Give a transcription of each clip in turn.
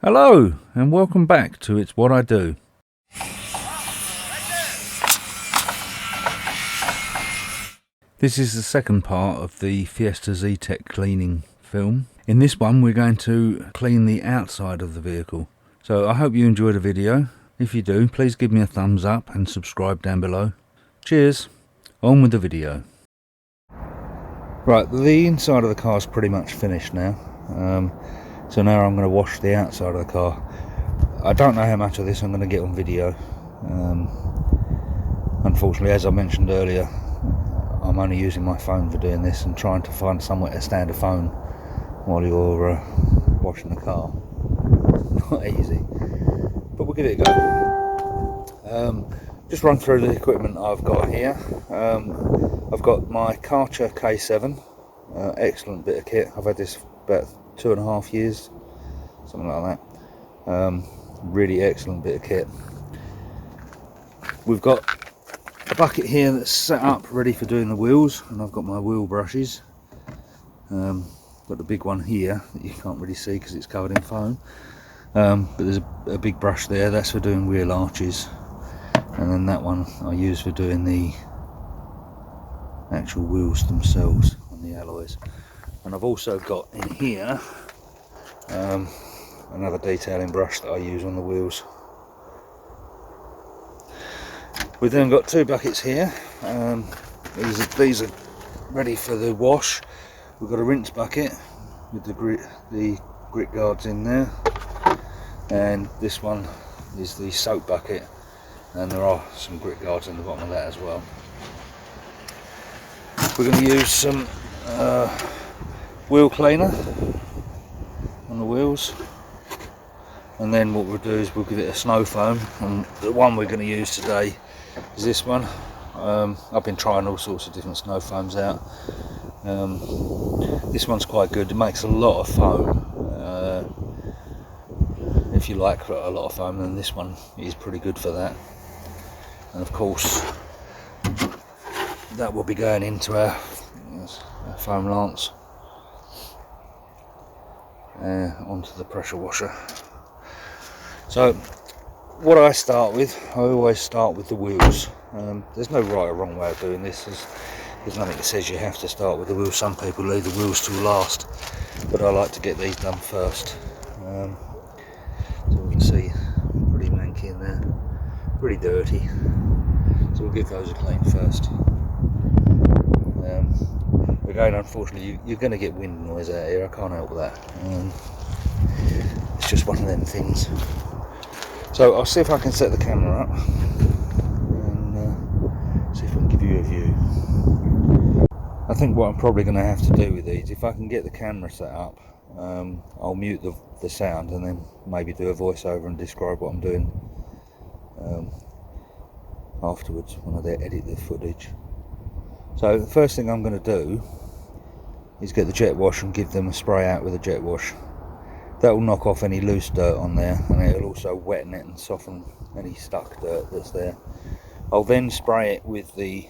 Hello and welcome back to It's What I Do. This is the second part of the Fiesta Z-Tech cleaning film. In this one we're going to clean the outside of the vehicle. So I hope you enjoy the video. If you do, please give me a thumbs up and subscribe down below. Cheers, on with the video. Right, the inside of the car is pretty much finished now. So now I'm going to wash the outside of the car. I don't know how much of this I'm going to get on video. Unfortunately, as I mentioned earlier, I'm only using my phone for doing this and trying to find somewhere to stand a phone while you're washing the car. Not easy, but we'll give it a go. Just run through the equipment I've got here. I've got my Karcher K7, excellent bit of kit. I've had this about 2.5 years, something like that. Really excellent bit of kit. We've got a bucket here that's set up ready for doing the wheels, and I've got my wheel brushes. Got the big one here that you can't really see because it's covered in foam, but there's a big brush there, that's for doing wheel arches, and then that one I use for doing the actual wheels themselves on the alloys. And I've also got in here another detailing brush that I use on the wheels. We've then got two buckets here. These are ready for the wash. We've got a rinse bucket with the grit guards in there, and this one is the soap bucket, and there are some grit guards in the bottom of that as well. We're going to use some wheel cleaner on the wheels, and then what we'll do is we'll give it a snow foam, and the one we're going to use today is this one. I've been trying all sorts of different snow foams out. This one's quite good, it makes a lot of foam. If you like a lot of foam, then this one is pretty good for that. And of course that will be going into our foam lance onto the pressure washer. So what I start with, I always start with the wheels. There's no right or wrong way of doing this. There's nothing that says you have to start with the wheels. Some people leave the wheels till last, but I like to get these done first. So we can see pretty manky in there, pretty dirty, so we'll give those a clean first. Again, unfortunately you're going to get wind noise out here, I can't help that. It's just one of them things. So I'll see if I can set the camera up and see if I can give you a view. I think what I'm probably going to have to do with these, if I can get the camera set up, I'll mute the sound and then maybe do a voiceover and describe what I'm doing afterwards when I edit the footage. So the first thing I'm going to do is get the jet wash and give them a spray out with a jet wash. That will knock off any loose dirt on there, and it'll also wetten it and soften any stuck dirt that's there. I'll then spray it with the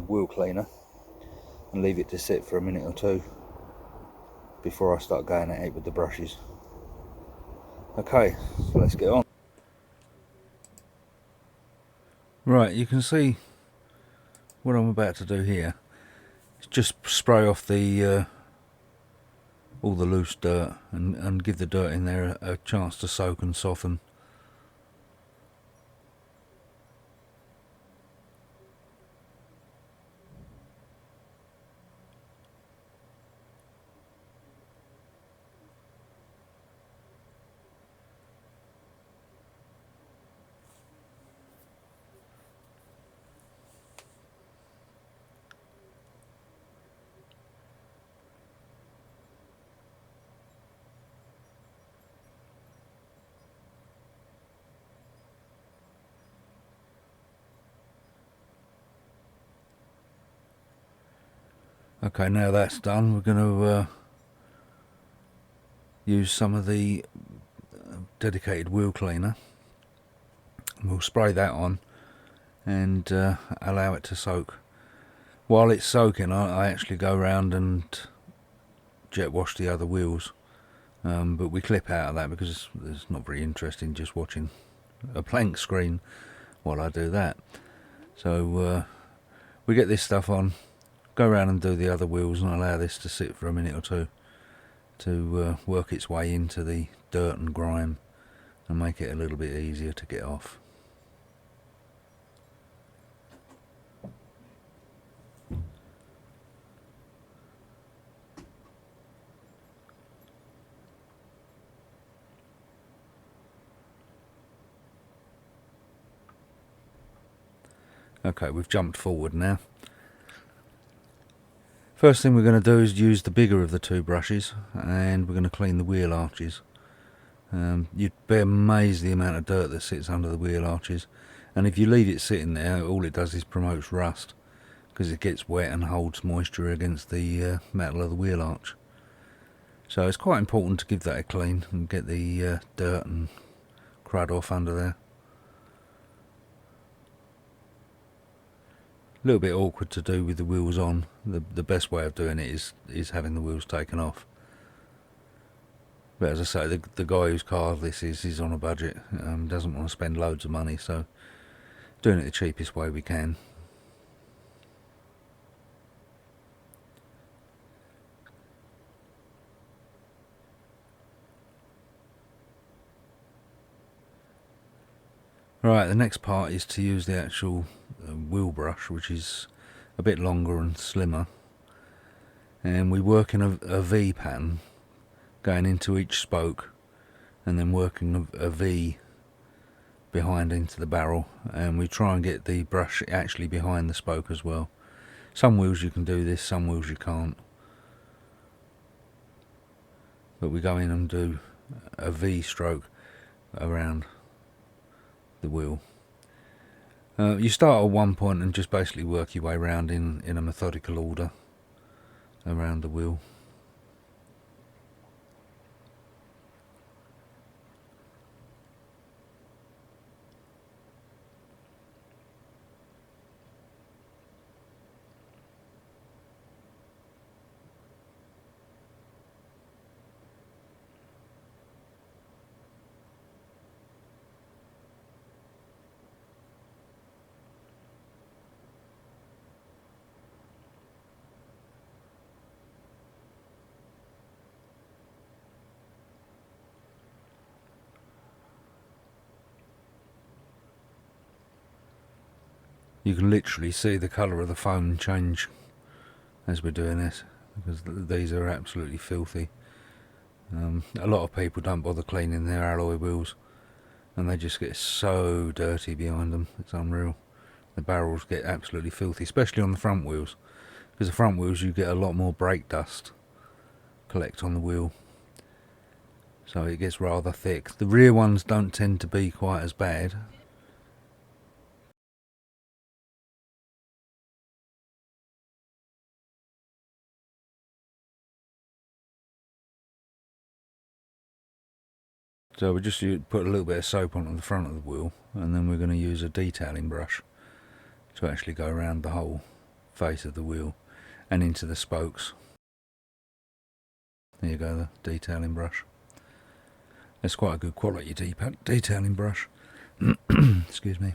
wheel cleaner and leave it to sit for a minute or two before I start going at it with the brushes. Okay, so let's get on. Right, you can see what I'm about to do here. It's just spray off the all the loose dirt and give the dirt in there a chance to soak and soften. Okay, now that's done, we're going to use some of the dedicated wheel cleaner. We'll spray that on and allow it to soak. While it's soaking, I actually go around and jet wash the other wheels. but we clip out of that because it's not very interesting just watching a blank screen while I do that. So we get this stuff on, go around and do the other wheels, and allow this to sit for a minute or two to work its way into the dirt and grime and make it a little bit easier to get off. Okay, we've jumped forward now. First thing we're going to do is use the bigger of the two brushes, and we're going to clean the wheel arches. You'd be amazed the amount of dirt that sits under the wheel arches, and if you leave it sitting there, all it does is promotes rust, because it gets wet and holds moisture against the metal of the wheel arch. So it's quite important to give that a clean and get the dirt and crud off under there. A little bit awkward to do with the wheels on. The best way of doing it is having the wheels taken off. But as I say, the guy whose car this is on a budget, doesn't want to spend loads of money, so doing it the cheapest way we can. Right, the next part is to use the actual wheel brush, which is a bit longer and slimmer, and we work in a V pattern going into each spoke and then working a V behind into the barrel, and we try and get the brush actually behind the spoke as well. Some wheels you can do this, some wheels you can't, but we go in and do a V stroke around the wheel. You start at one point and just basically work your way around in a methodical order around the wheel. You can literally see the colour of the foam change as we're doing this, because these are absolutely filthy. A lot of people don't bother cleaning their alloy wheels, and they just get so dirty behind them. It's unreal. The barrels get absolutely filthy, especially on the front wheels, because the front wheels you get a lot more brake dust collect on the wheel, so it gets rather thick. The rear ones don't tend to be quite as bad. So we just put a little bit of soap onto the front of the wheel, and then we're going to use a detailing brush to actually go around the whole face of the wheel and into the spokes. There you go, the detailing brush. It's quite a good quality detailing brush. Excuse me.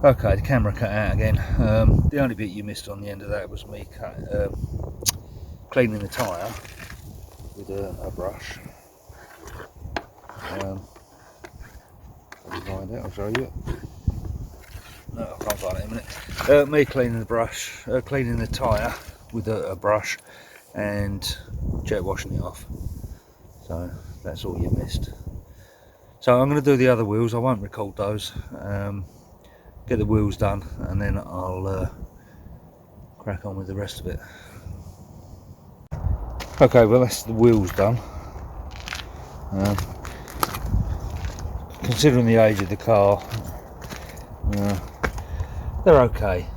Okay, the camera cut out again. The only bit you missed on the end of that was me cleaning the tyre with a brush. Let me find it, I'll show you. No, I can't find it in a minute. Me cleaning the tyre with a brush and jet washing it off. So that's all you missed. So I'm going to do the other wheels. I won't record those. Get the wheels done, and then I'll crack on with the rest of it. Okay, well that's the wheels done. Considering the age of the car, they're okay.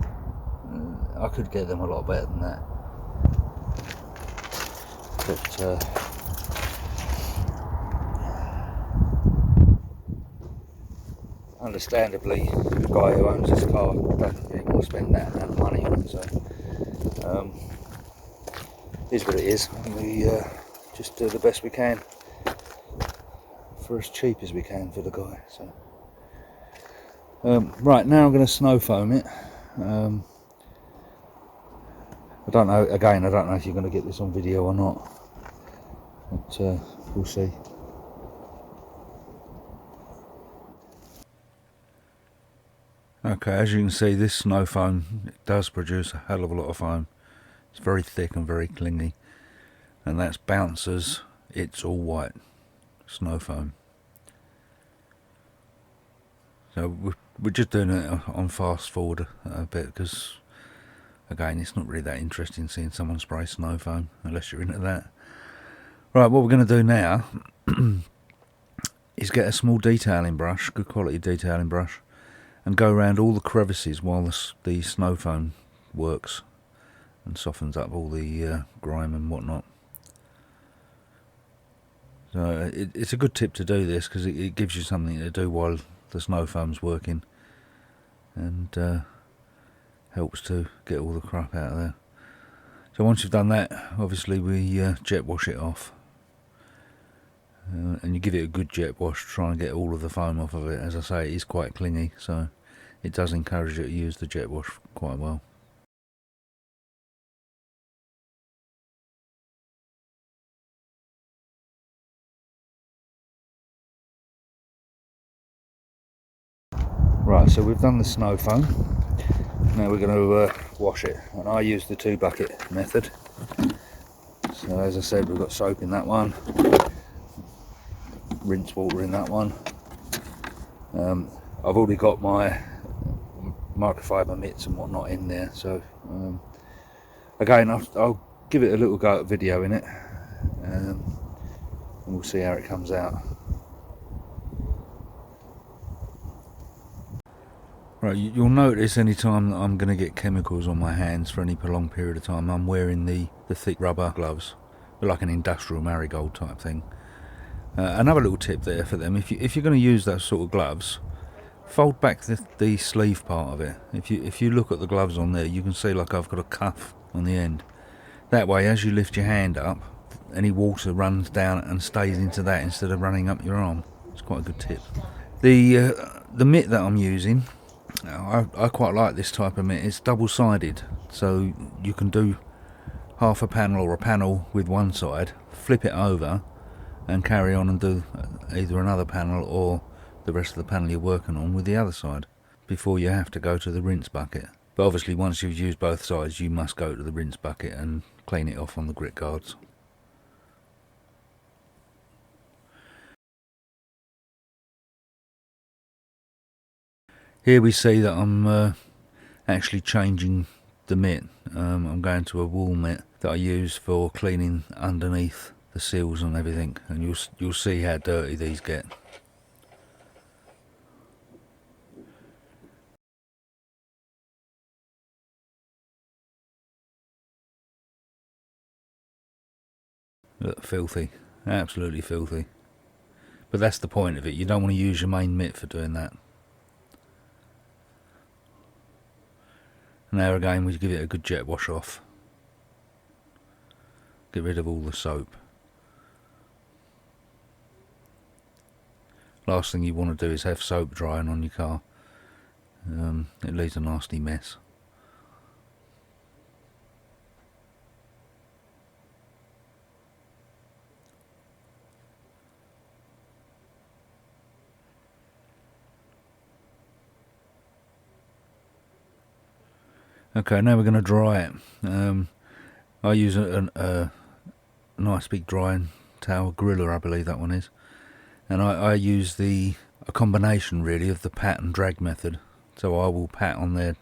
I could get them a lot better than that, but understandably, the guy who owns this car doesn't really want to spend that amount of money on it, so Is what it is. We just do the best we can for as cheap as we can for the guy. So right, now I'm going to snow foam it. I don't know, again, I don't know if you're going to get this on video or not, but we'll see. Okay, as you can see, this snow foam, it does produce a hell of a lot of foam. It's very thick and very clingy, and that's Bouncers It's All White snow foam. So we're just doing it on fast forward a bit, because again, it's not really that interesting seeing someone spray snow foam unless you're into that. Right, what we're going to do now is get a small detailing brush, good quality detailing brush, and go around all the crevices while the snow foam works and softens up all the grime and whatnot. So it's a good tip to do this, because it gives you something to do while the snow foam's working, and helps to get all the crap out of there. So once you've done that, obviously we jet wash it off, and you give it a good jet wash to try and get all of the foam off of it. As I say, it is quite clingy, so it does encourage you to use the jet wash quite well. Right, so we've done the snow foam. Now we're going to wash it, and I use the 2 bucket method. So as I said, we've got soap in that one, rinse water in that one. I've already got my microfiber mitts and whatnot in there, so again, I'll give it a little go at videoing it, and we'll see how it comes out. Right, you'll notice any time that I'm going to get chemicals on my hands for any prolonged period of time, I'm wearing the thick rubber gloves, like an industrial marigold type thing. Another little tip there for them, if you're going to use those sort of gloves, fold back the sleeve part of it. If you look at the gloves on there, you can see like I've got a cuff on the end. That way, as you lift your hand up, any water runs down and stays into that instead of running up your arm. It's quite a good tip. The mitt that I'm using, I quite like this type of mitt. It's double-sided, so you can do half a panel or a panel with one side, flip it over, and carry on and do either another panel or the rest of the panel you're working on with the other side before you have to go to the rinse bucket. But obviously, once you've used both sides, you must go to the rinse bucket and clean it off on the grit guards. Here we see that I'm actually changing the mitt. I'm going to a wool mitt that I use for cleaning underneath the seals and everything, and you'll see how dirty these get. Look, filthy, absolutely filthy. But that's the point of it. You don't want to use your main mitt for doing that. Now again, we give it a good jet wash off. Get rid of all the soap. Last thing you want to do is have soap drying on your car. It leaves a nasty mess. Okay, now we're going to dry it. I use a nice big drying towel, Gorilla I believe that one is, and I use a combination really of the pat and drag method. So I will pat on there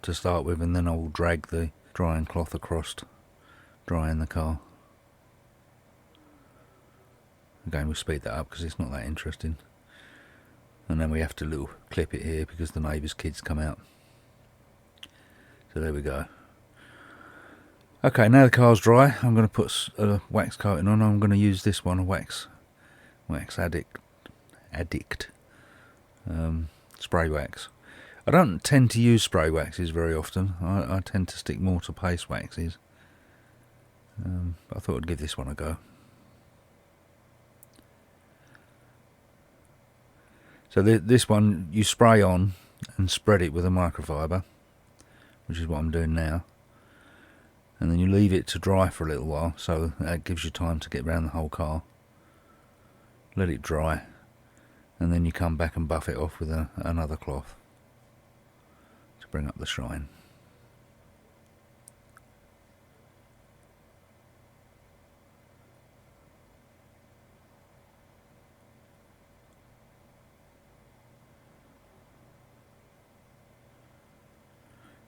to start with, and then I will drag the drying cloth across, drying the car. Again, we'll speed that up because it's not that interesting. And then we have to little clip it here because the neighbour's kids come out. So there we go. Okay, now the car's dry, I'm going to put a wax coating on. I'm going to use this one, a wax addict spray wax. I don't tend to use spray waxes very often. I tend to stick more to paste waxes. I thought I'd give this one a go. So this one you spray on and spread it with a microfiber, which is what I'm doing now. And then you leave it to dry for a little while, so that gives you time to get around the whole car. Let it dry, and then you come back and buff it off with another cloth to bring up the shine.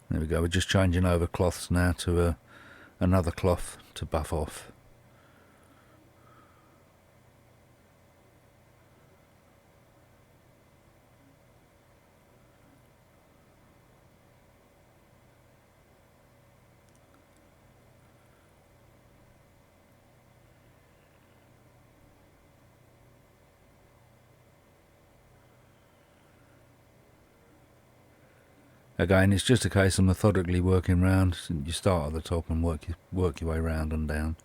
There we go, we're just changing over cloths now to another cloth to buff off. Again, it's just a case of methodically working round. You start at the top and work your way round and down.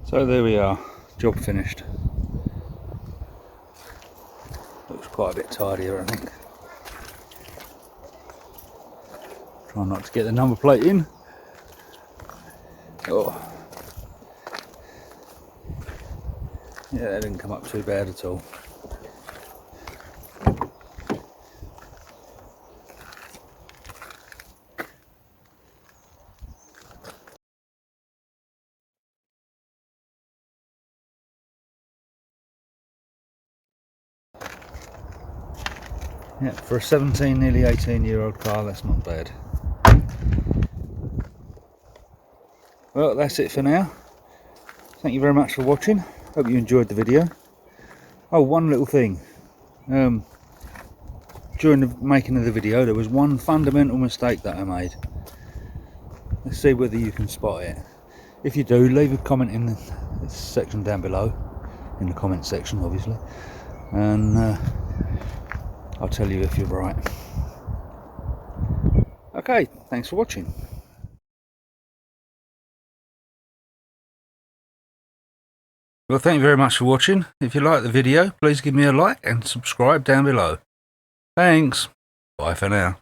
So there we are, job finished. Looks quite a bit tidier, I think. Try not to get the number plate in. Oh. Yeah, that didn't come up too bad at all. Yeah, for a 17, nearly 18-year-old car, that's not bad. Well, that's it for now. Thank you very much for watching. Hope you enjoyed the video. Oh, one little thing. During the making of the video, there was one fundamental mistake that I made. Let's see whether you can spot it. If you do, leave a comment in the section down below. In the comment section, obviously. And I'll tell you if you're right. Okay, thanks for watching. Well, thank you very much for watching. If you like the video, please give me a like and subscribe down below. Thanks. Bye for now.